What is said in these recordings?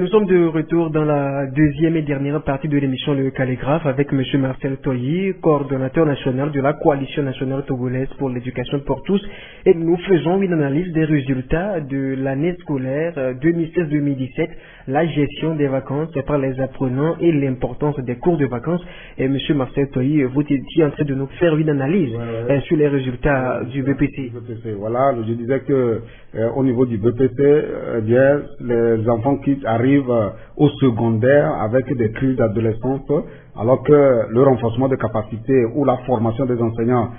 Nous sommes de retour dans la deuxième et dernière partie de l'émission Le Calligraphe avec M. Marcel Toyi, coordonnateur national de la Coalition nationale togolaise pour l'éducation pour tous. Et nous faisons une analyse des résultats de l'année scolaire 2016-2017, la gestion des vacances par les apprenants et l'importance des cours de vacances. Et M. Marcel Toyi, vous étiez en train de nous faire une analyse sur les résultats du BPC. Voilà, je disais que au niveau du BPC, bien, les enfants qui arrivent au secondaire avec des crises d'adolescence, alors que le renforcement des capacités ou la formation des enseignants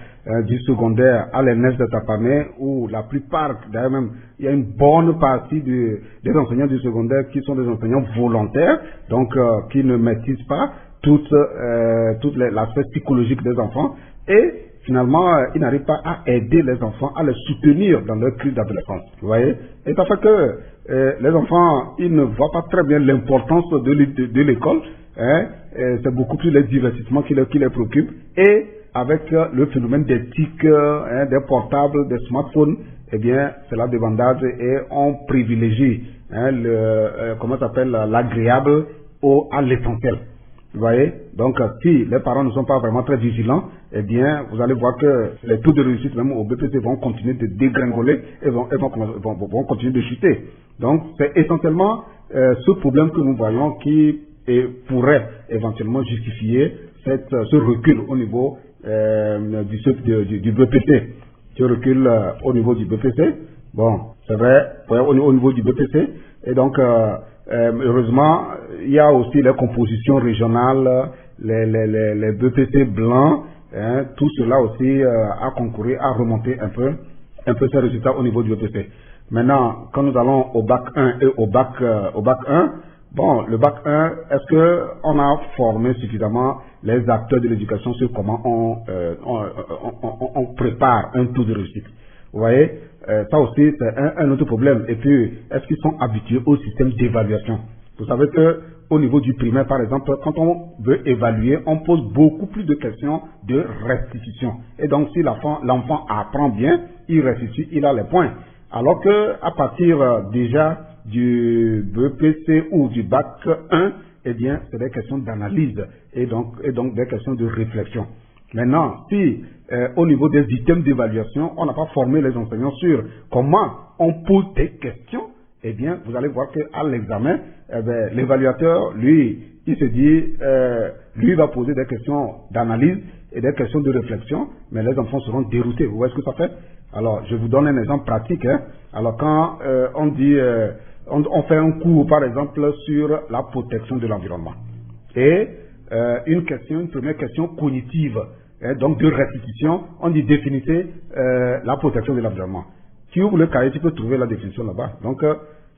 du secondaire à l'ENS de Tapamé, où la plupart, d'ailleurs même, il y a une bonne partie des enseignants du secondaire qui sont des enseignants volontaires, donc qui ne maîtrisent pas tout l'aspect psychologique des enfants, et finalement, ils n'arrivent pas à aider les enfants, à les soutenir dans leur crise d'adolescence. Vous voyez? Et ça fait que les enfants, ils ne voient pas très bien l'importance de l'école. Hein? C'est beaucoup plus les divertissements qui les préoccupent. Et avec le phénomène des tics, des portables, des smartphones, eh bien, c'est la débandade et on privilégie l'agréable à l'essentiel. Vous voyez? Donc, si les parents ne sont pas vraiment très vigilants, eh bien, vous allez voir que les taux de réussite, même au BPC, vont continuer de dégringoler et vont continuer de chuter. Donc, c'est essentiellement ce problème que nous voyons qui pourrait éventuellement justifier ce recul au niveau du BPC. Ce recul au niveau du BPC, bon, c'est vrai, au niveau du BPC, et donc, heureusement, il y a aussi les compositions régionales, les BPC blancs, hein, tout cela aussi a concouru à remonter un peu ces résultats au niveau du BPC. Maintenant, quand nous allons au bac 1 et au bac 1, bon, le bac 1, est-ce que on a formé suffisamment les acteurs de l'éducation sur comment on prépare un taux de réussite? Vous voyez, ça aussi c'est un autre problème. Et puis, est-ce qu'ils sont habitués au système d'évaluation? Vous savez que au niveau du primaire, par exemple, quand on veut évaluer, on pose beaucoup plus de questions de restitution. Et donc, si l'enfant apprend bien, il restitue, il a les points. Alors que à partir déjà du BPC ou du bac 1, eh bien, c'est des questions d'analyse et donc des questions de réflexion. Maintenant, si au niveau des items d'évaluation, on n'a pas formé les enseignants sur comment on pose des questions, eh bien, vous allez voir qu'à l'examen, l'évaluateur, lui, il se dit, lui va poser des questions d'analyse et des questions de réflexion, mais les enfants seront déroutés. Vous voyez ce que ça fait? Alors, je vous donne un exemple pratique. Hein. Alors, quand on dit, on fait un cours, par exemple, sur la protection de l'environnement, et une première question cognitive, donc de restitution, on dit définissez la protection de l'environnement. Si vous ouvres le cahier, tu peux trouver la définition là-bas. Donc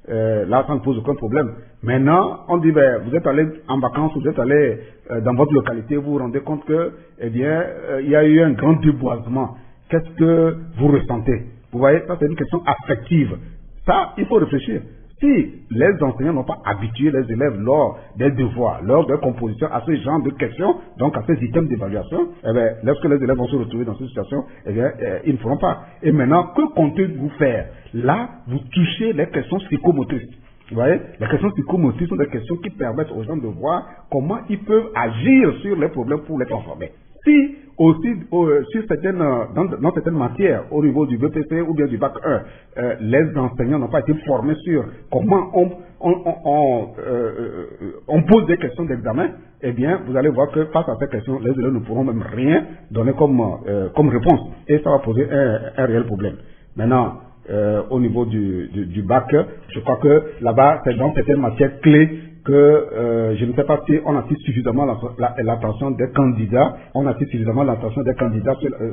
là, ça ne pose aucun problème. Maintenant, on dit, vous êtes allé en vacances, vous êtes allé dans votre localité, vous vous rendez compte que, eh bien, il y a eu un grand déboisement. Qu'est-ce que vous ressentez? Vous voyez, ça c'est une question affective. Ça, il faut réfléchir. Si les enseignants n'ont pas habitué les élèves lors des devoirs, lors de composition à ce genre de questions, donc à ces items d'évaluation, eh bien, lorsque les élèves vont se retrouver dans cette situation, eh bien, ils ne feront pas. Et maintenant, que comptez-vous faire? Là, vous touchez les questions psychomotrices. Vous voyez, les questions psychomotrices sont des questions qui permettent aux gens de voir comment ils peuvent agir sur les problèmes pour les transformer. Si aussi sur dans certaines matières au niveau du BPC ou bien du bac 1, les enseignants n'ont pas été formés sur comment on pose des questions d'examen, eh bien vous allez voir que face à ces questions, les élèves ne pourront même rien donner comme réponse et ça va poser un réel problème. Maintenant, au niveau du bac, je crois que là-bas, c'est dans certaines matières clés que je ne sais pas si on attire suffisamment l'attention des candidats,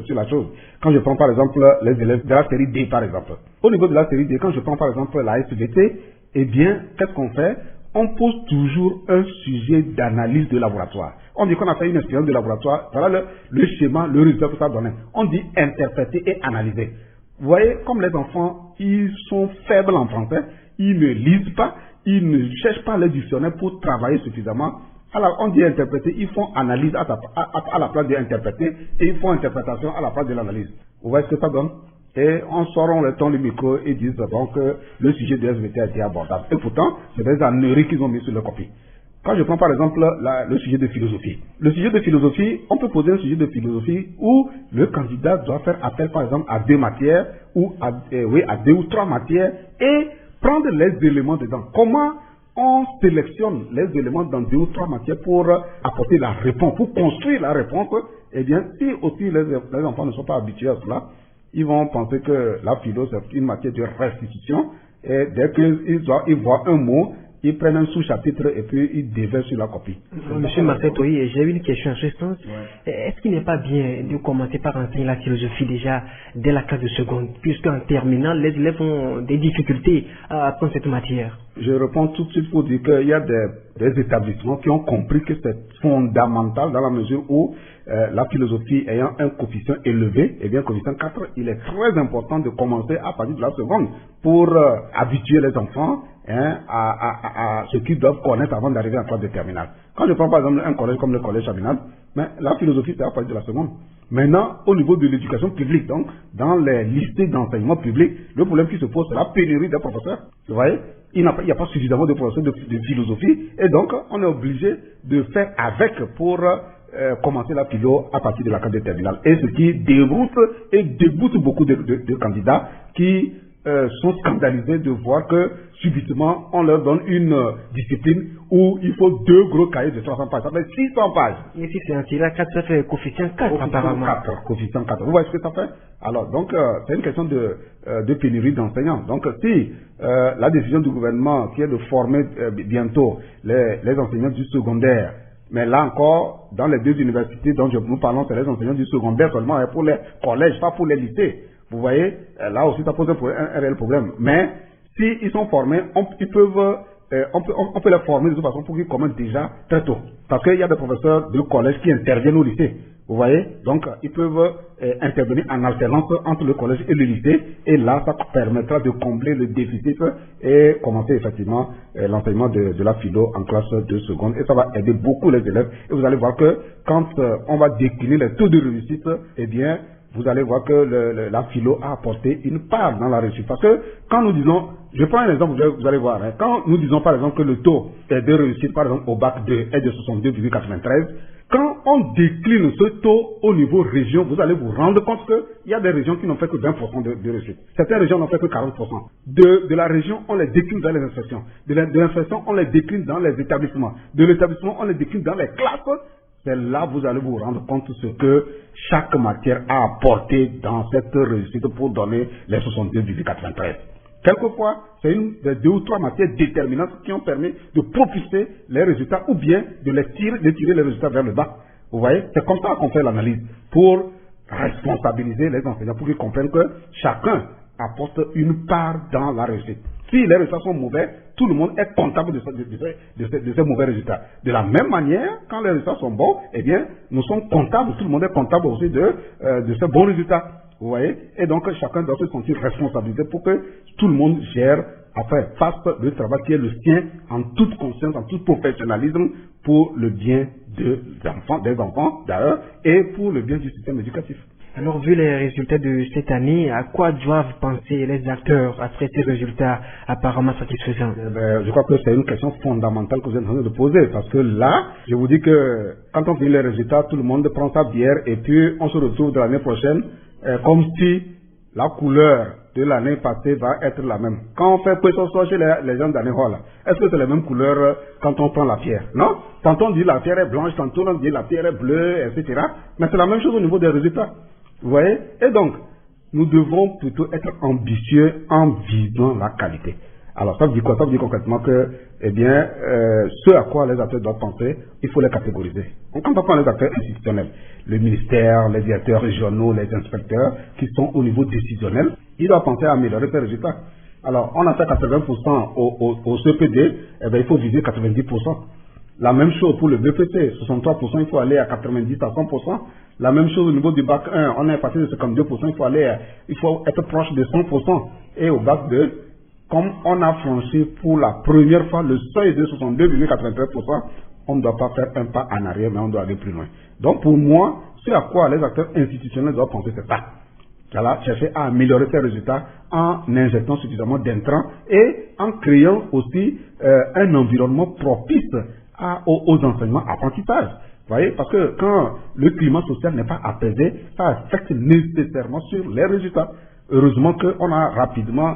sur la chose. Quand je prends par exemple les élèves de la série D par exemple. Au niveau de la série D, quand je prends par exemple la SVT, eh bien, qu'est-ce qu'on fait? On pose toujours un sujet d'analyse de laboratoire. On dit qu'on a fait une expérience de laboratoire, voilà le schéma, le résultat que ça donne. On dit interpréter et analyser. Vous voyez, comme les enfants, ils sont faibles en français, ils ne lisent pas, ils ne cherchent pas les dictionnaires pour travailler suffisamment. Alors, on dit interpréter, ils font analyse à la place d'interpréter et ils font interprétation à la place de l'analyse. Vous voyez ce que ça donne? et on sort le temps du micro et disent bon, que le sujet de SVT a été abordable. Et pourtant, c'est des âneries qu'ils ont mis sur leur copie. Quand je prends par exemple le sujet de philosophie. Le sujet de philosophie, on peut poser un sujet de philosophie où le candidat doit faire appel par exemple à 2 matières ou à 2 ou 3 matières et prendre les éléments dedans. Comment on sélectionne les éléments dans 2 ou 3 matières pour apporter la réponse, pour construire la réponse? Eh bien, si aussi les enfants ne sont pas habitués à cela, ils vont penser que la philo c'est une matière de restitution et dès qu'ils voient un mot, ils prennent un sous-chapitre et puis ils déversent sur la copie. Monsieur Marcel Toyi, j'ai une question en ce sens. Ouais. Est-ce qu'il n'est pas bien de commencer par enseigner la philosophie déjà dès la classe de seconde, puisqu'en terminale, les élèves ont des difficultés à apprendre cette matière? Je réponds tout de suite pour dire qu'il y a des établissements qui ont compris que c'est fondamental dans la mesure où la philosophie ayant un coefficient élevé, et bien coefficient 4, il est très important de commencer à partir de la seconde pour habituer les enfants à ce qu'ils doivent connaître avant d'arriver en classe de terminale. Quand je prends par exemple un collège comme le collège Chaminade, mais la philosophie c'est à partir de la seconde. Maintenant, au niveau de l'éducation publique, donc dans les lycées d'enseignement public, le problème qui se pose c'est la pénurie des professeurs. Vous voyez, il n'y a pas suffisamment de professeurs de philosophie et donc on est obligé de faire avec pour commencer la philo à partir de la classe de terminale. Et ce qui déroute et déboute beaucoup de candidats qui sont scandalisés de voir que subitement on leur donne une discipline où il faut 2 gros cahiers de 300 pages, ça fait 600 pages. Et si c'est un tirage 4, ça fait coefficient 4 apparemment. Coefficient 4. Vous voyez ce que ça fait? Alors donc c'est une question de pénurie d'enseignants. Donc si la décision du gouvernement qui est de former bientôt les enseignants du secondaire, mais là encore, dans les 2 universités dont nous parlons, c'est les enseignants du secondaire seulement, et pour les collèges, pas pour les lycées. Vous voyez, là aussi ça pose un réel problème. Mais s'ils sont formés, on peut les former de toute façon pour qu'ils commencent déjà très tôt. Parce qu'il y a des professeurs de collège qui interviennent au lycée. Vous voyez, donc ils peuvent intervenir en alternance entre le collège et le lycée. Et là, ça permettra de combler le déficit et commencer effectivement l'enseignement de la philo en classe de seconde. Et ça va aider beaucoup les élèves. Et vous allez voir que quand on va décliner les taux de réussite, eh bien, vous allez voir que la philo a apporté une part dans la réussite. Parce que quand nous disons, je prends un exemple, vous allez voir, quand nous disons par exemple que le taux de réussite, par exemple au bac 2 est de 62,93, quand on décline ce taux au niveau région, vous allez vous rendre compte qu'il y a des régions qui n'ont fait que 20% de réussite. Certaines régions n'ont fait que 40%. De la région, on les décline dans les inspections. De l'inspection, on les décline dans les établissements. De l'établissement, on les décline dans les classes. C'est là que vous allez vous rendre compte de ce que chaque matière a apporté dans cette réussite pour donner les 62,93. Quelquefois, c'est une des 2 ou 3 matières déterminantes qui ont permis de propulser les résultats ou bien de tirer les résultats vers le bas. Vous voyez, c'est comme ça qu'on fait l'analyse pour responsabiliser les enseignants, pour qu'ils comprennent que chacun apporte une part dans la réussite. Si les résultats sont mauvais, tout le monde est comptable de ces mauvais résultats. De la même manière, quand les résultats sont bons, eh bien, nous sommes comptables, tout le monde est comptable aussi de ces bons résultats. Vous voyez? Et donc, chacun doit se sentir responsabilisé pour que tout le monde fasse le travail qui est le sien en toute conscience, en tout professionnalisme pour le bien des enfants d'ailleurs et pour le bien du système éducatif. Alors, vu les résultats de cette année, à quoi doivent penser les acteurs après ces résultats apparemment satisfaisants? Je crois que c'est une question fondamentale que vous êtes en train de poser, parce que là, je vous dis que quand on finit les résultats, tout le monde prend sa bière et puis on se retrouve de l'année prochaine comme si la couleur de l'année passée va être la même. Quand on fait quoi que ce soit chez les gens d'année là, est-ce que c'est la même couleur quand on prend la pierre? Non? Tantôt on dit la pierre est blanche, tantôt on dit la pierre est bleue, etc. Mais c'est la même chose au niveau des résultats. Vous voyez? Et donc, nous devons plutôt être ambitieux en visant la qualité. Alors, ça veut dire quoi? Ça veut dire concrètement que, eh bien, ce à quoi les acteurs doivent penser, il faut les catégoriser. Donc, quand on prend les acteurs institutionnels, le ministère, les directeurs régionaux, les inspecteurs, qui sont au niveau décisionnel, ils doivent penser à améliorer ces résultats. Alors, on a fait 80% au CPD, eh bien, il faut viser 90%. La même chose pour le BPC, 63%, il faut aller à 90 à 100%. La même chose au niveau du bac 1, on est passé de 52%, il faut être proche de 100%. Et au bac 2, comme on a franchi pour la première fois le seuil de 62,93%, on ne doit pas faire un pas en arrière, mais on doit aller plus loin. Donc pour moi, ce à quoi les acteurs institutionnels doivent penser, c'est ça. voilà, chercher à améliorer ses résultats en injectant suffisamment d'intrants et en créant aussi un environnement propice aux enseignements apprentissages. Vous voyez, parce que quand le climat social n'est pas apaisé, ça affecte nécessairement sur les résultats. Heureusement qu'on a rapidement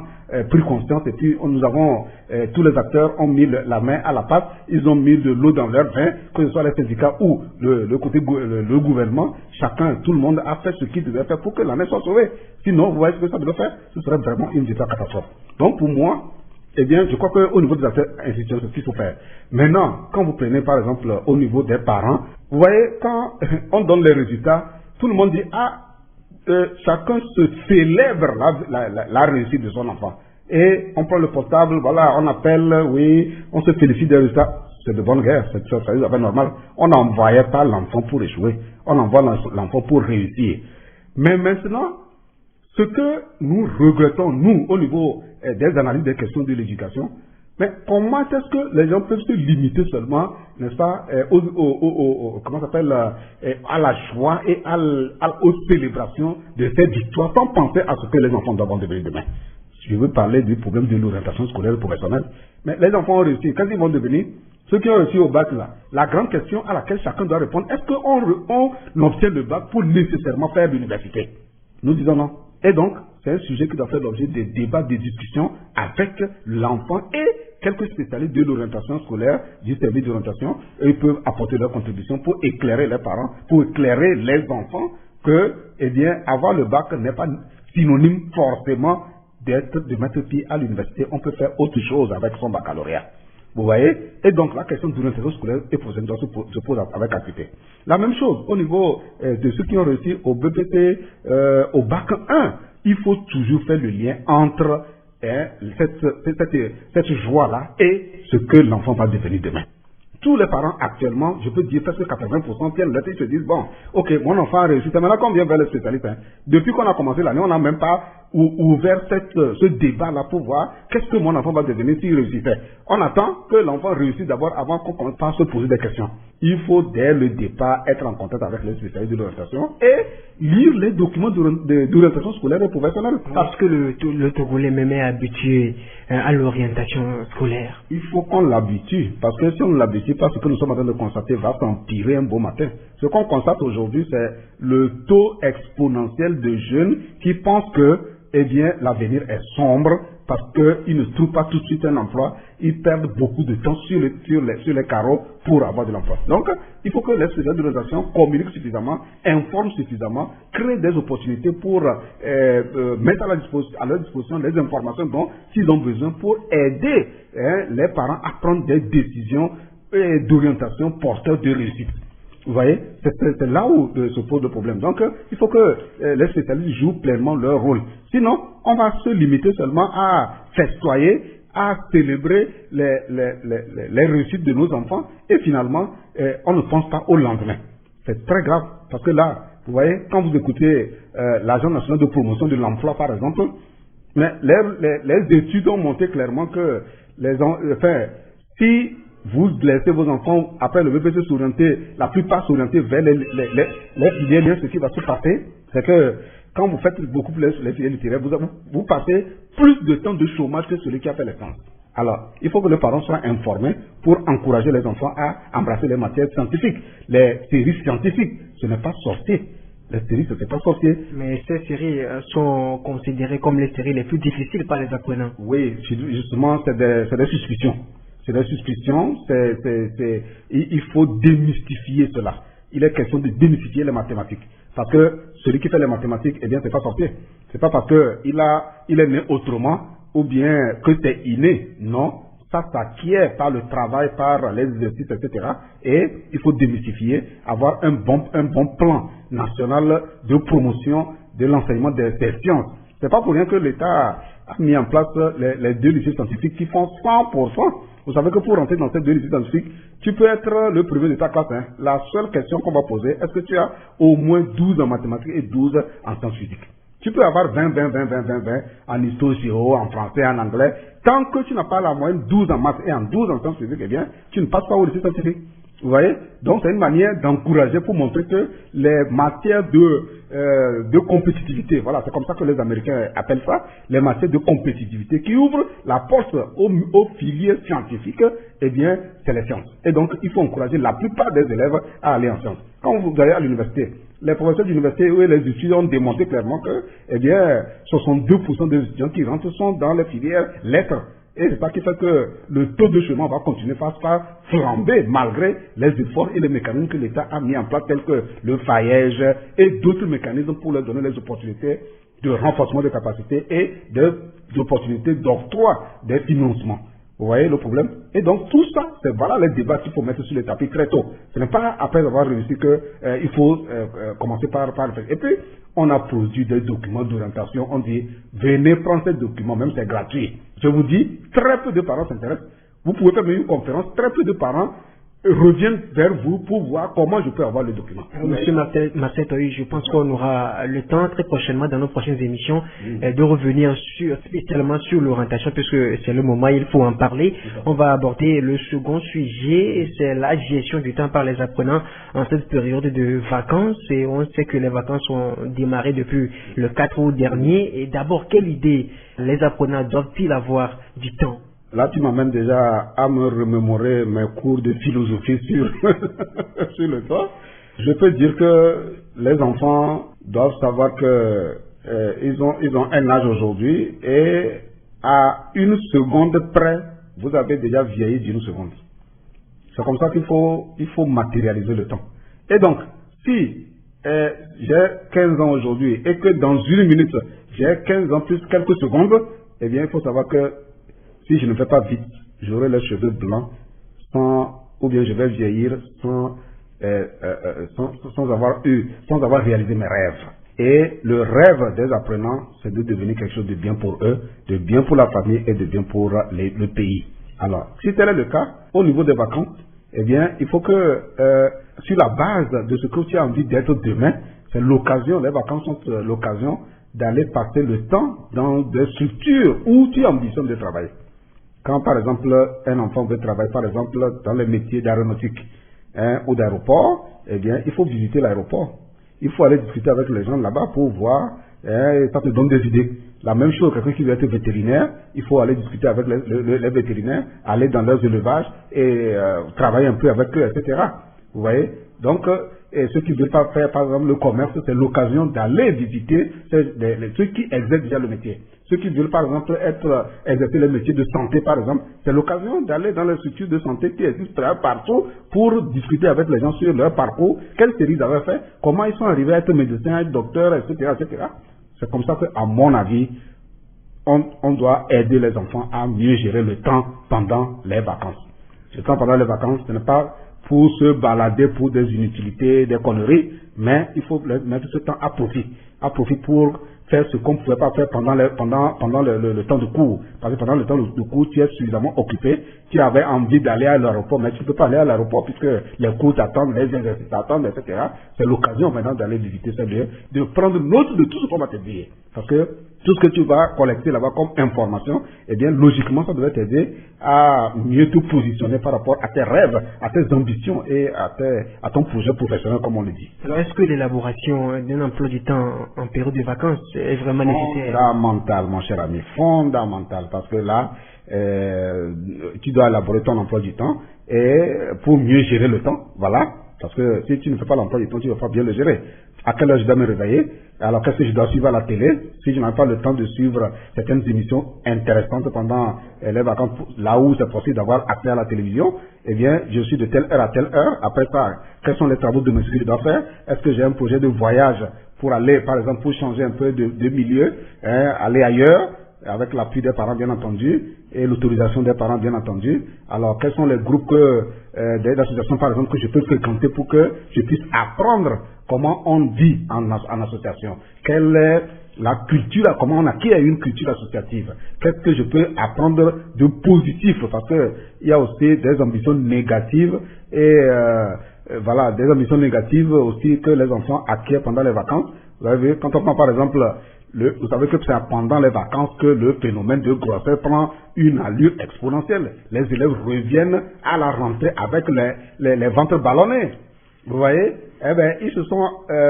pris conscience et puis nous avons, tous les acteurs ont mis la main à la pâte, ils ont mis de l'eau dans leur vin, que ce soit les syndicats ou le gouvernement, tout le monde a fait ce qu'il devait faire pour que l'année soit sauvée. Sinon, vous voyez ce que ça devait faire, ce serait vraiment une véritable catastrophe. Donc pour moi, eh bien, je crois qu'au niveau des acteurs institutionnels, c'est ce qu'il faut faire. Maintenant, quand vous prenez par exemple au niveau des parents, vous voyez, quand on donne les résultats, tout le monde dit, chacun se célèbre la réussite de son enfant. Et on prend le portable, voilà, on appelle, oui, on se félicite des résultats. C'est de bonne guerre, c'est tout à fait normal. On n'envoyait pas l'enfant pour échouer, on envoie l'enfant pour réussir. Mais maintenant, ce que nous regrettons, nous, au niveau des analyses des questions de l'éducation, mais comment est-ce que les gens peuvent se limiter seulement, n'est-ce pas, comment ça s'appelle, à la joie et aux célébrations de ces victoires, sans penser à ce que les enfants doivent devenir demain. Je veux parler du problème de l'orientation scolaire et professionnelle. Mais les enfants ont réussi. Quand ils vont devenir, ceux qui ont réussi au bac, là, la grande question à laquelle chacun doit répondre, est-ce qu'on obtient le bac pour nécessairement faire l'université? Nous disons non. Et donc, c'est un sujet qui doit faire l'objet des débats, des discussions avec l'enfant et quelques spécialistes de l'orientation scolaire, du service d'orientation. Ils peuvent apporter leur contribution pour éclairer les parents, pour éclairer les enfants que, eh bien, avoir le bac n'est pas synonyme forcément de mettre pied à l'université. On peut faire autre chose avec son baccalauréat. Vous voyez? Et donc, la question de l'orientation scolaire et professionnelle se pose avec acuité. La même chose au niveau de ceux qui ont réussi au BPT, au bac 1. Il faut toujours faire le lien entre cette joie-là et ce que l'enfant va devenir demain. Tous les parents actuellement, je peux dire presque 80% tiennent le tête et se disent, bon, ok, mon enfant a réussi, maintenant qu'on vient vers les spécialistes, depuis qu'on a commencé l'année, on n'a même pas ouvert ce débat-là pour voir qu'est-ce que mon enfant va devenir s'il réussissait. On attend que l'enfant réussisse d'abord avant qu'on commence par se poser des questions. Il faut dès le départ être en contact avec les spécialistes de l'orientation et lire les documents d'orientation scolaire et professionnelle. Parce que le Togolais même est habitué à l'orientation scolaire. Il faut qu'on l'habitue, parce que si on ne l'habitue pas, ce que nous sommes en train de constater va s'empirer un beau matin. Ce qu'on constate aujourd'hui, c'est le taux exponentiel de jeunes qui pensent que, eh bien, l'avenir est sombre parce qu'ils ne trouvent pas tout de suite un emploi. Ils perdent beaucoup de temps sur les carreaux pour avoir de l'emploi. Donc, il faut que les spécialistes de l'orientation communiquent suffisamment, informent suffisamment, créent des opportunités pour mettre à leur disposition les informations dont ils ont besoin pour aider les parents à prendre des décisions d'orientation porteurs de réussite. Vous voyez, c'est là où se pose le problème. Donc, il faut que les spécialistes jouent pleinement leur rôle. Sinon, on va se limiter seulement à festoyer, à célébrer les réussites de nos enfants et finalement, on ne pense pas au lendemain. C'est très grave parce que là, vous voyez, quand vous écoutez l'Agence nationale de promotion de l'emploi, par exemple, mais les études ont montré clairement que si vous laissez vos enfants, après le BPC s'orienter, la plupart s'orienter vers les filières, ce qui va se passer, c'est que quand vous faites beaucoup plus les filières littéraires, vous passez plus de temps de chômage que celui qui a fait les sciences. Alors, il faut que les parents soient informés pour encourager les enfants à embrasser les matières scientifiques, les séries scientifiques. Ce n'est pas sorcier. Les séries, ce n'est pas sorcier. Mais ces séries sont considérées comme les séries les plus difficiles par les apprenants. Oui, justement, c'est des suspicions. C'est des suspicions, il faut démystifier cela. Il est question de démystifier les mathématiques. Parce que celui qui fait les mathématiques, eh bien, c'est pas sorcier. C'est pas parce qu'il est né autrement, ou bien que c'est inné. Non, ça s'acquiert par le travail, par les exercices, etc. Et il faut démystifier, avoir un bon plan national de promotion de l'enseignement des sciences. C'est pas pour rien que l'État a mis en place les 2 lycées scientifiques qui font 100%. Vous savez que pour rentrer dans ces 2 lycées scientifiques, tu peux être le premier de ta classe. La seule question qu'on va poser, est-ce que tu as au moins 12 en mathématiques et 12 en sciences physiques? Tu peux avoir 20 en histoire, géo, en français, en anglais. Tant que tu n'as pas la moyenne 12 en maths et en 12 en sciences physiques, eh bien, tu ne passes pas au lycée scientifique. Vous voyez? Donc c'est une manière d'encourager pour montrer que les matières de compétitivité, voilà, c'est comme ça que les Américains appellent ça, les matières de compétitivité qui ouvrent la porte aux filières scientifiques, eh bien, c'est les sciences. Et donc, il faut encourager la plupart des élèves à aller en sciences. Quand vous allez à l'université, les professeurs d'université et les étudiants ont démontré clairement que, eh bien, 62% des étudiants qui rentrent sont dans les filières lettres. Et c'est ça qui fait que le taux de chômage va continuer par flamber malgré les efforts et les mécanismes que l'État a mis en place, tels que le faillage et d'autres mécanismes pour leur donner les opportunités de renforcement des capacités et des opportunités d'octroi des financements. Vous voyez le problème? Et donc tout ça, c'est voilà les débats qu'il faut mettre sur le tapis très tôt. Ce n'est pas après avoir réussi qu'il faut commencer par le faire. Et puis, on a produit des documents d'orientation. On dit, venez prendre ces documents, même c'est gratuit. Je vous dis, très peu de parents s'intéressent. Vous pouvez faire une conférence, très peu de parents reviennent vers vous pour voir comment je peux avoir le document. Monsieur Marcel Toyi, je pense qu'on aura le temps très prochainement dans nos prochaines émissions de revenir spécialement sur l'orientation, puisque c'est le moment, il faut en parler. On va aborder le second sujet, c'est la gestion du temps par les apprenants en cette période de vacances. Et on sait que les vacances ont démarré depuis le 4 août dernier. Et d'abord, quelle idée les apprenants doivent-ils avoir du temps? Là, tu m'amènes déjà à me remémorer mes cours de philosophie sur, sur le temps. Je peux dire que les enfants doivent savoir que ils ont un âge aujourd'hui et à une seconde près, vous avez déjà vieilli d'une seconde. C'est comme ça qu'il faut matérialiser le temps. Et donc, si j'ai 15 ans aujourd'hui et que dans une minute, j'ai 15 ans plus quelques secondes, eh bien, il faut savoir que si je ne fais pas vite, j'aurai les cheveux blancs, ou bien je vais vieillir sans avoir réalisé mes rêves. Et le rêve des apprenants, c'est de devenir quelque chose de bien pour eux, de bien pour la famille et de bien pour le pays. Alors, si tel est le cas, au niveau des vacances, eh bien, il faut que, sur la base de ce que tu as envie d'être demain, c'est l'occasion, les vacances sont l'occasion d'aller passer le temps dans des structures où tu ambitionnes de travailler. Quand, par exemple, un enfant veut travailler, par exemple, dans les métiers d'aéronautique ou d'aéroport, eh bien, il faut visiter l'aéroport. Il faut aller discuter avec les gens là-bas pour voir, ça te donne des idées. La même chose, quelqu'un qui veut être vétérinaire, il faut aller discuter avec les vétérinaires, aller dans leurs élevages et travailler un peu avec eux, etc. Vous voyez? Donc, et ceux qui ne veulent pas faire, par exemple, le commerce, c'est l'occasion d'aller visiter ceux qui exercent déjà le métier. Ceux qui veulent, par exemple, exercer le métier de santé, par exemple, c'est l'occasion d'aller dans les structures de santé qui existent partout pour discuter avec les gens sur leur parcours, quelle série ils avaient fait, comment ils sont arrivés à être médecins, à être docteurs, etc., etc. C'est comme ça qu'à mon avis, on doit aider les enfants à mieux gérer le temps pendant les vacances. Le temps pendant les vacances, ce n'est pas pour se balader pour des inutilités, des conneries, mais il faut mettre ce temps à profit pour faire ce qu'on ne pouvait pas faire pendant le temps de cours. Parce que pendant le temps de cours, tu es suffisamment occupé, tu avais envie d'aller à l'aéroport, mais tu ne peux pas aller à l'aéroport puisque les cours t'attendent, les exercices t'attendent, etc. C'est l'occasion maintenant d'aller visiter ces lieux, de prendre note de tout ce qu'on va te dire. Parce que tout ce que tu vas collecter là-bas comme information, eh bien, logiquement, ça devrait t'aider à mieux te positionner par rapport à tes rêves, à tes ambitions et à ton projet professionnel, comme on le dit. Alors, est-ce que l'élaboration d'un emploi du temps en période de vacances est vraiment nécessaire? Fondamental, mon cher ami, fondamental, parce que là, tu dois élaborer ton emploi du temps et pour mieux gérer le temps, voilà. Parce que si tu ne fais pas l'emploi du temps, tu ne vas pas bien le gérer. À quelle heure je dois me réveiller? Alors qu'est-ce que je dois suivre à la télé? Si je n'ai pas le temps de suivre certaines émissions intéressantes pendant les vacances, là où c'est possible d'avoir accès à la télévision, eh bien, je suis de telle heure à telle heure. Après ça, quels sont les travaux domestiques que je dois faire? Est-ce que j'ai un projet de voyage pour aller, par exemple, pour changer un peu de milieu, aller ailleurs, avec l'appui des parents, bien entendu, et l'autorisation des parents, bien entendu. Alors, quels sont les groupes des associations, par exemple, que je peux fréquenter pour que je puisse apprendre comment on vit en association? Quelle est la culture, comment on acquiert une culture associative? Qu'est-ce que je peux apprendre de positif? Parce que il y a aussi des ambitions négatives et voilà, des ambitions négatives aussi que les enfants acquièrent pendant les vacances. Vous avez vu, quand on prend par exemple vous savez que c'est pendant les vacances que le phénomène de grossesse prend une allure exponentielle. Les élèves reviennent à la rentrée avec les ventres ballonnés. Vous voyez? Eh bien,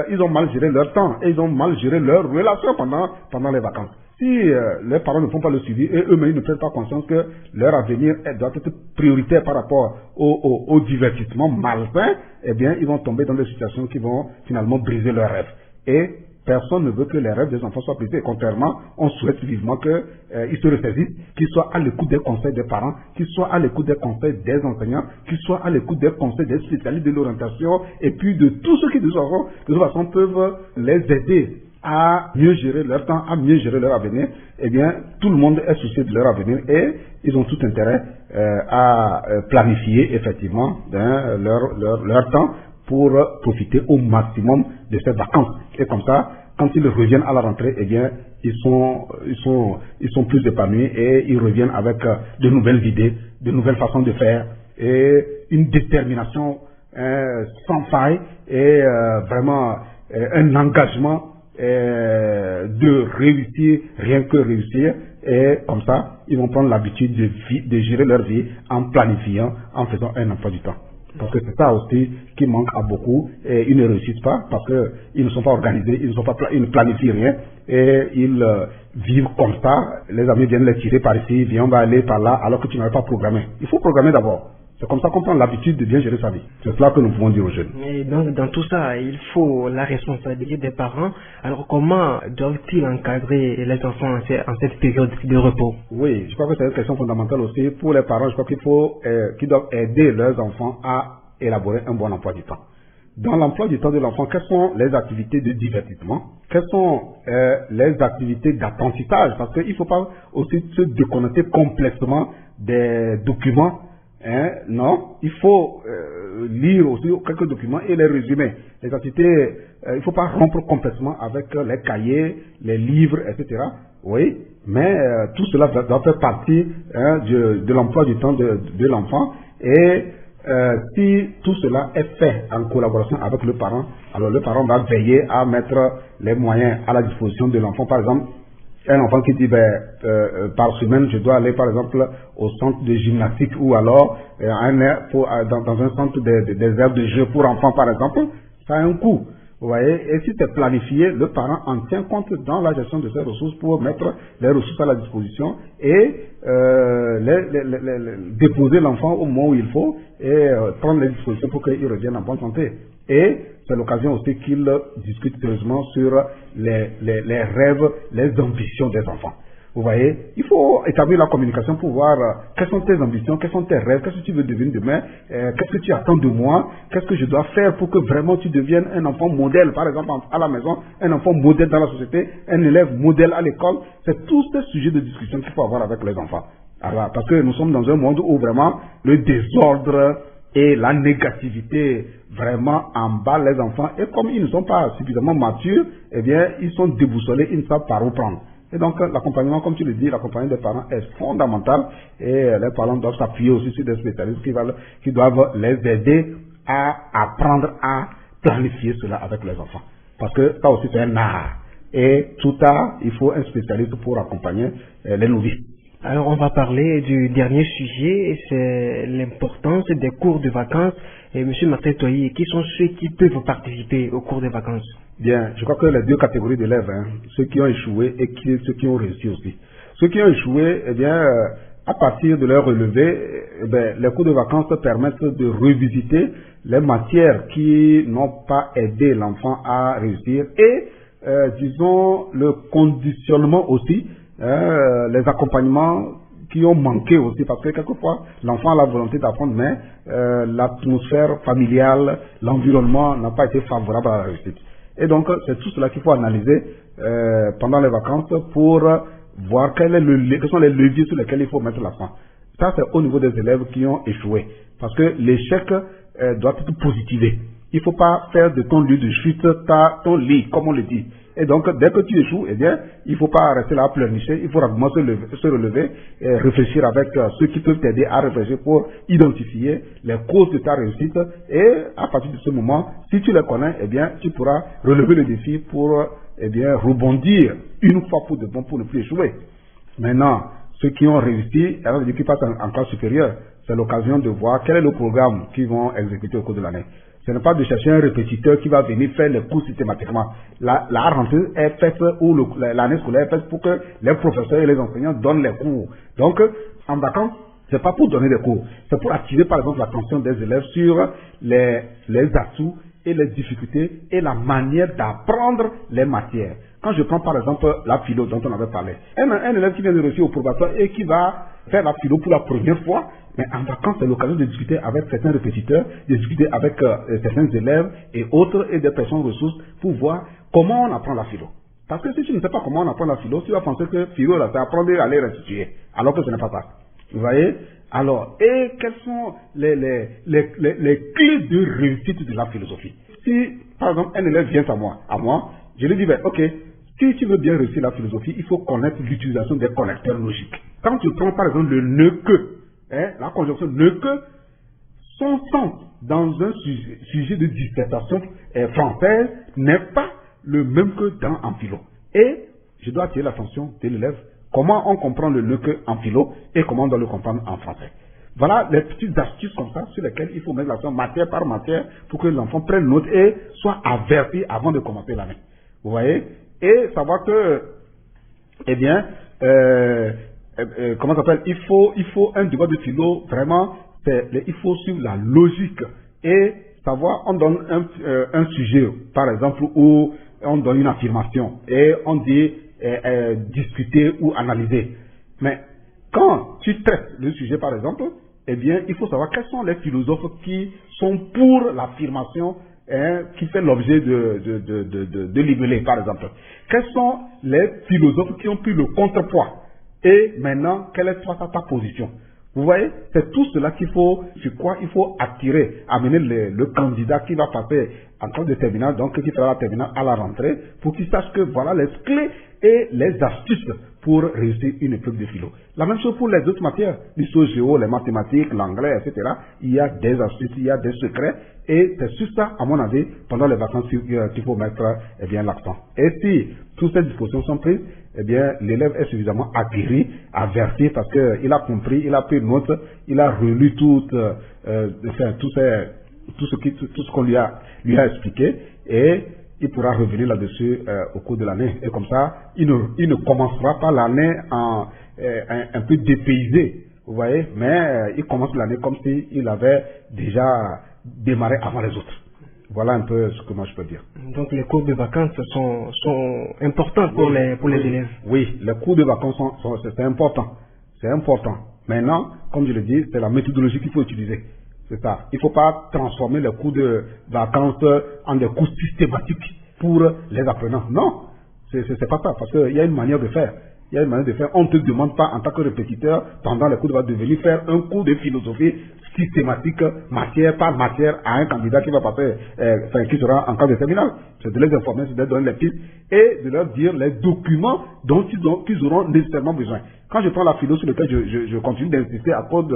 ils ont mal géré leur temps et ils ont mal géré leur relation pendant les vacances. Si les parents ne font pas le suivi et eux-mêmes ne prennent pas conscience que leur avenir doit être prioritaire par rapport au divertissement malsain, eh bien, ils vont tomber dans des situations qui vont finalement briser leurs rêves. Et personne ne veut que les rêves des enfants soient brisés. Contrairement, on souhaite vivement qu'ils se ressaisissent, qu'ils soient à l'écoute des conseils des parents, qu'ils soient à l'écoute des conseils des enseignants, qu'ils soient à l'écoute des conseils des spécialistes de l'orientation et puis de tous ceux qui de toute façon peuvent les aider à mieux gérer leur temps, à mieux gérer leur avenir. Eh bien, tout le monde est soucieux de leur avenir et ils ont tout intérêt à planifier effectivement leur temps pour profiter au maximum de ces vacances. Et comme ça, quand ils reviennent à la rentrée, eh bien, ils sont plus épanouis et ils reviennent avec de nouvelles idées, de nouvelles façons de faire et une détermination sans faille et vraiment un engagement de réussir, rien que réussir. Et comme ça, ils vont prendre l'habitude de gérer leur vie en planifiant, en faisant un emploi du temps. Parce que c'est ça aussi qui manque à beaucoup et ils ne réussissent pas parce qu'ils ne sont pas organisés, ils ne planifient rien et ils vivent comme ça. Les amis viennent les tirer par ici, viens on va aller par là alors que tu n'avais pas programmé. Il faut programmer d'abord. C'est comme ça qu'on prend l'habitude de bien gérer sa vie. C'est cela que nous pouvons dire aux jeunes. Et donc, dans tout ça, il faut la responsabilité des parents. Alors, comment doivent-ils encadrer les enfants en cette période de repos? Oui, je crois que c'est une question fondamentale aussi. Pour les parents, je crois qu'ils doivent aider leurs enfants à élaborer un bon emploi du temps. Dans l'emploi du temps de l'enfant, quelles sont les activités de divertissement? Quelles sont les activités d'apprentissage? Parce qu'il ne faut pas aussi se déconnecter complètement des documents. Non, il faut lire aussi quelques documents et les résumer. Les activités, il ne faut pas rompre complètement avec les cahiers, les livres, etc. Oui, mais tout cela doit faire partie de l'emploi du temps de l'enfant. Et si tout cela est fait en collaboration avec le parent, alors le parent va veiller à mettre les moyens à la disposition de l'enfant. Par exemple, un enfant qui dit par semaine je dois aller par exemple au centre de gymnastique ou alors dans un centre des aires de jeu pour enfants par exemple, ça a un coût. Vous voyez, et si c'est planifié, le parent en tient compte dans la gestion de ses ressources pour mettre les ressources à la disposition et déposer l'enfant au moment où il faut et prendre les dispositions pour qu'il revienne en bonne santé. Et c'est l'occasion aussi qu'il discute sérieusement sur les rêves, les ambitions des enfants. Vous voyez, il faut établir la communication pour voir quelles sont tes ambitions, quels sont tes rêves, qu'est-ce que tu veux devenir demain, qu'est-ce que tu attends de moi, qu'est-ce que je dois faire pour que vraiment tu deviennes un enfant modèle, par exemple à la maison, un enfant modèle dans la société, un élève modèle à l'école. C'est tous ces sujets de discussion qu'il faut avoir avec les enfants. Alors, parce que nous sommes dans un monde où vraiment le désordre et la négativité vraiment emballe les enfants. Et comme ils ne sont pas suffisamment matures, eh bien, ils sont déboussolés, ils ne savent pas où prendre. Et donc, l'accompagnement, comme tu le dis, l'accompagnement des parents est fondamental et les parents doivent s'appuyer aussi sur des spécialistes qui doivent les aider à apprendre à planifier cela avec les enfants. Parce que ça aussi, c'est un art. Et tout art, il faut un spécialiste pour accompagner les novices. Alors, on va parler du dernier sujet, c'est l'importance des cours de vacances. Et M. Martin Toyi, qui sont ceux qui peuvent participer aux cours de vacances? Bien, je crois que les deux catégories d'élèves, ceux qui ont échoué et ceux qui ont réussi aussi. Ceux qui ont échoué, eh bien, à partir de leur relevé, les cours de vacances permettent de revisiter les matières qui n'ont pas aidé l'enfant à réussir et, disons, le conditionnement aussi, les accompagnements qui ont manqué aussi, parce que quelquefois, l'enfant a la volonté d'apprendre, mais l'atmosphère familiale, l'environnement n'a pas été favorable à la réussite. Et donc, c'est tout cela qu'il faut analyser pendant les vacances pour voir quels sont les leviers sur lesquels il faut mettre l'accent. Ça, c'est au niveau des élèves qui ont échoué. Parce que l'échec doit être positivé. il ne faut pas faire de ton lieu de chute ton lit, comme on le dit. Et donc, dès que tu échoues, eh bien, il ne faut pas rester là à pleurnicher, il faut rapidement se relever et réfléchir avec ceux qui peuvent t'aider à réfléchir pour identifier les causes de ta réussite. Et à partir de ce moment, si tu les connais, eh bien, tu pourras relever le défi pour, eh bien, rebondir une fois pour de bon pour ne plus échouer. Maintenant, ceux qui ont réussi, alors qui passent en classe supérieure, c'est l'occasion de voir quel est le programme qu'ils vont exécuter au cours de l'année. Ce n'est pas de chercher un répétiteur qui va venir faire les cours systématiquement. La rentrée est faite, ou l'année scolaire est faite pour que les professeurs et les enseignants donnent les cours. Donc, en vacances, c'est pas pour donner des cours, c'est pour attirer par exemple l'attention des élèves sur les atouts et les difficultés et la manière d'apprendre les matières. Quand je prends par exemple la philo dont on avait parlé, un élève qui vient de réussir au probatoire et qui va faire la philo pour la première fois, mais en vacances, c'est l'occasion de discuter avec certains répétiteurs, de discuter avec certains élèves et autres et des personnes ressources pour voir comment on apprend la philo. Parce que si tu ne sais pas comment on apprend la philo, tu vas penser que philo, c'est apprendre à lire et restituer, alors que ce n'est pas ça. Vous voyez? Alors, et quelles sont les clés de réussite de la philosophie? Si, par exemple, un élève vient à moi, je lui dis, ben, ok, si tu veux bien réussir la philosophie, il faut connaître l'utilisation des connecteurs logiques. Quand tu prends, par exemple, le ne-que, la conjonction ne-que, son sens dans un sujet de dissertation française n'est pas le même que en philo. Et je dois attirer l'attention de l'élève. Comment on comprend le ne-que en philo et comment on doit le comprendre en français. Voilà les petites astuces comme ça sur lesquelles il faut mettre l'accent matière par matière pour que l'enfant prenne note et soit averti avant de commencer l'année. Vous voyez? Et savoir que, eh bien, comment ça s'appelle? Il faut un débat de philo, vraiment, il faut suivre la logique et savoir, on donne un sujet, par exemple, où on donne une affirmation et on dit discuter ou analyser. Mais quand tu traites le sujet, par exemple, eh bien, il faut savoir quels sont les philosophes qui sont pour l'affirmation qui fait l'objet de libellé, par exemple. Quels sont les philosophes qui ont pris le contrepoids? Et maintenant, quelle est toi ta position? Vous voyez, c'est tout cela qu'il faut, sur quoi il faut attirer, amener le candidat qui va passer en classe de terminale, donc qui fera la terminale à la rentrée, pour qu'il sache que voilà les clés et les astuces pour réussir une épreuve de philo. La même chose pour les autres matières, l'histoire géo, les mathématiques, l'anglais, etc. Il y a des astuces, il y a des secrets, et c'est sur ça, à mon avis, pendant les vacances qu'il faut mettre l'accent. Et si toutes ces dispositions sont prises, eh bien, l'élève est suffisamment aguerri, averti, parce qu'il a compris, il a pris note, il a relu tout ce qu'on lui a expliqué, et il pourra revenir là-dessus au cours de l'année. Et comme ça, il ne commencera pas l'année un peu dépaysé, vous voyez, mais il commence l'année comme s'il avait déjà démarré avant les autres. Voilà un peu ce que moi je peux dire. Donc les cours de vacances sont importants pour les élèves. Oui, les cours de vacances c'est important. C'est important. Maintenant, comme je le dis, c'est la méthodologie qu'il faut utiliser. C'est ça. Il ne faut pas transformer les cours de vacances en des cours systématiques pour les apprenants. Non, c'est pas ça, parce qu'il y a une manière de faire. Il y a une manière de faire. On ne te demande pas, en tant que répétiteur, pendant les cours de venir faire un cours de philosophie systématique, matière par matière, à un candidat qui va passer, qui sera en classe de terminale. C'est de les informer, c'est de leur donner les pistes et de leur dire les documents dont qu'ils auront nécessairement besoin. Quand je prends la philo sur laquelle je continue d'insister à cause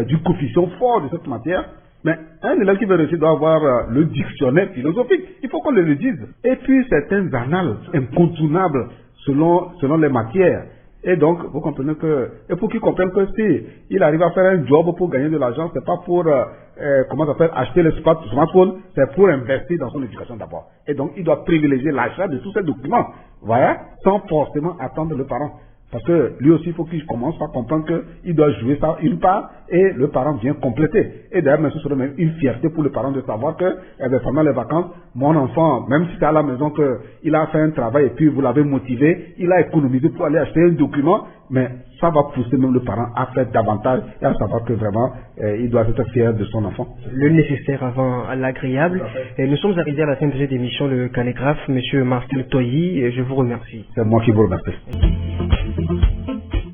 du coefficient fort de cette matière, mais un élève qui veut réussir doit avoir le dictionnaire philosophique. Il faut qu'on le dise. Et puis certaines annales incontournables selon les matières. Et donc, vous comprenez que, et pour qu'ils comprennent que si il arrive à faire un job pour gagner de l'argent, c'est pas pour, acheter le smartphone, c'est pour investir dans son éducation d'abord. Et donc, il doit privilégier l'achat de tous ces documents, voilà, sans forcément attendre le parent. Parce que lui aussi, il faut qu'il commence par comprendre qu'il doit jouer ça une part et le parent vient compléter. Et d'ailleurs, ce serait même une fierté pour le parent de savoir que, pendant les vacances, mon enfant, même si c'est à la maison qu'il a fait un travail et puis vous l'avez motivé, il a économisé pour aller acheter un document, mais ça va pousser même le parent à faire davantage et à savoir que vraiment, il doit être fier de son enfant. Le nécessaire avant l'agréable. Et nous sommes arrivés à la fin de cette émission, le calligraphe, Monsieur Marcel Toyi, et je vous remercie. C'est moi qui vous remercie.